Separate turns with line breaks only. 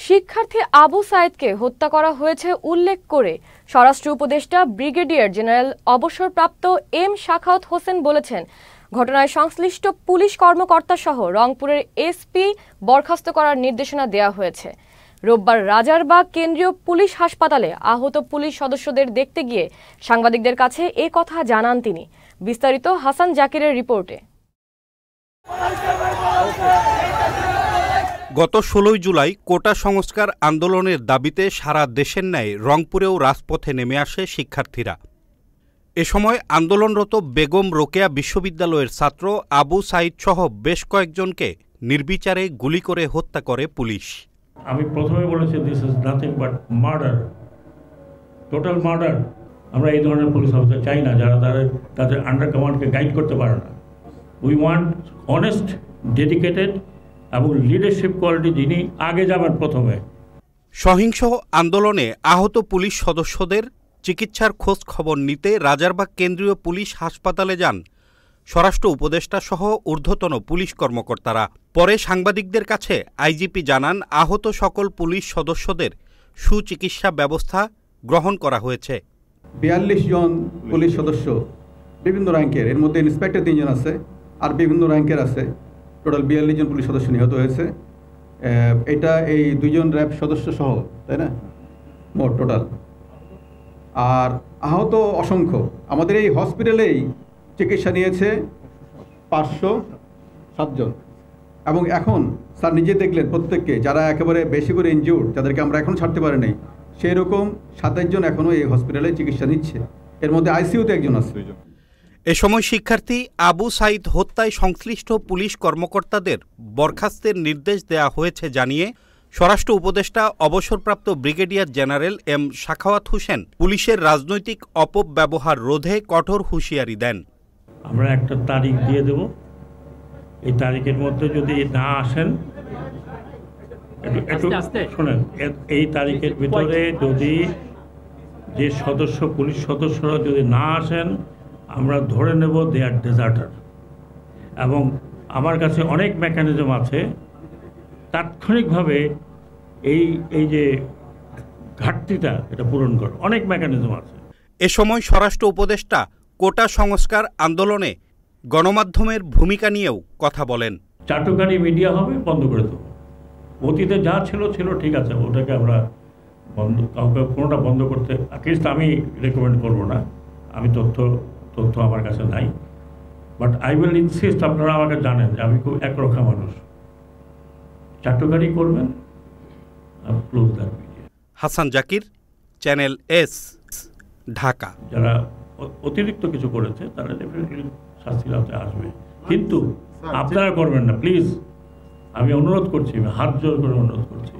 শিক্ষার্থী আবু সাইদকে হত্যা করা হয়েছে উল্লেখ করে স্বরাষ্ট্র উপদেষ্টা ব্রিগেডিয়ার জেনারেল অবসরপ্রাপ্ত এম সাখাওয়াত হোসেন বলেছেন, ঘটনায় সংশ্লিষ্ট পুলিশ কর্মকর্তা সহ রংপুরের এসপি বরখাস্ত করার নির্দেশনা দেওয়া হয়েছে। রোববার রাজারবাগ কেন্দ্রীয় পুলিশ হাসপাতালে আহত পুলিশ সদস্যদের দেখতে গিয়ে সাংবাদিকদের কাছে এ কথা জানান তিনি। বিস্তারিত হাসান জাকিরের রিপোর্টে।
গত 16 জুলাই কোটা সংস্কার আন্দোলনের দাবিতে সারা দেশের ন্যায় রংপুরেও রাজপথে নেমে আসে শিক্ষার্থীরা। এ সময় আন্দোলনরত বেগম রোকেয়া বিশ্ববিদ্যালয়ের ছাত্র আবু সাইদ সহ বেশ কয়েকজনকে নির্বিচারে গুলি করে হত্যা করে পুলিশ।
আমি প্রথমে বলেছি this is nothing but murder, total murder. আমরা এই ধরনের পুলিশ অফিসার চাই না যারা তাদের আন্ডার কমান্ডকে গাইড করতে পারে না। উই ওয়ান্ট অনেস্ট, ডেডিকেটেড এবং লিডারশিপ কোয়ালিটি যিনি আগে যাবেন প্রথমে।
সহিংস আন্দোলনে আহত পুলিশ সদস্যদের চিকিৎসার খোঁজ খবর নিতে রাজারবাগ কেন্দ্রীয় পুলিশ হাসপাতালে যান স্বরাষ্ট্র উপদেষ্টা সহ ঊর্ধ্বতন পুলিশ কর্মকর্তারা। পরে সাংবাদিকদের কাছে আইজিপি জানান, আহত সকল পুলিশ সদস্যদের সুচিকিৎসা ব্যবস্থা গ্রহণ করা হয়েছে।
42 জন পুলিশ সদস্য বিভিন্ন র্যাঙ্কের, এর মধ্যে ইন্সপেক্টর 3 জন আছে আর বিভিন্ন র্যাঙ্কের আছে। টোটাল 42 জন পুলিশ সদস্য নিহত হয়েছে। এটা এই 2 জন র্যাব সদস্য সহ, তাই না, মোট টোটাল। আর আহত অসংখ্য। আমাদের এই হসপিটালেই চিকিৎসা নিয়েছে 507 জন। এবং এখন স্যার নিজে দেখলেন প্রত্যেককে যারা একেবারে বেশি করে ইনজিউর্ড, যাদেরকে আমরা এখন ছাড়তে পারি নাই, সেই রকম 27 জন এখনও এই হসপিটালে চিকিৎসা নিচ্ছে। এর মধ্যে আইসিইউতে 1 জন আছে।
এ সময় শিক্ষার্থী আবু সাইদ হত্যায় সংশ্লিষ্ট পুলিশ কর্মকর্তাদের বরখাস্তের নির্দেশ দেওয়া হয়েছে জানিয়ে স্বরাষ্ট্র উপদেষ্টা অবসরপ্রাপ্ত brigadier general M Sakhawat Hossain পুলিশের রাজনৈতিক অপব্যবহার রোধে কঠোর হুঁশিয়ারি দেন।
আমরা একটা তারিখ দিয়ে দেব, এই তারিখের মধ্যে যদি না আসেন, শোনেন, এই তারিখের ভিতরে যদি যে পুলিশ সদস্যরা যদি না আসেন, আমরা ধরে নেব দে আর ডেজার্টার। এবং আমার কাছে অনেক মেকানিজম আছে তাৎক্ষণিকভাবে এই যে ঘাটতিটা এটা পূরণ করে, অনেক মেকানিজম আছে।
এ সময় স্বরাষ্ট্র উপদেষ্টা কোটা সংস্কার আন্দোলনে গণমাধ্যমের ভূমিকা নিয়েও কথা বলেন।
চাটুকারি মিডিয়া হবে, বন্ধ করে দেবো। অতীতে যা ছিল ঠিক আছে, ওটাকে আমরা কাউকে কোনোটা বন্ধ করতে অ্যাটলিস্ট আমি রেকমেন্ড করবো না। আমি তথ্য আমার কাছে নাই, বাট আই উইল ইনসিস্ট। আপনারা আমাকে জানেন যে আমি খুব একরক্ষা মানুষ। চাটুকারি করবেন, close that media.
Hasan Zakir, channel S, Dhaka.
যারা অতিরিক্ত কিছু করেছে তারা ডেফিনেটলি শাস্তির আওতায় আসবে, কিন্তু আপনারা করবেন না প্লিজ। আমি অনুরোধ করছি, আমি হাত জোর করে অনুরোধ করছি।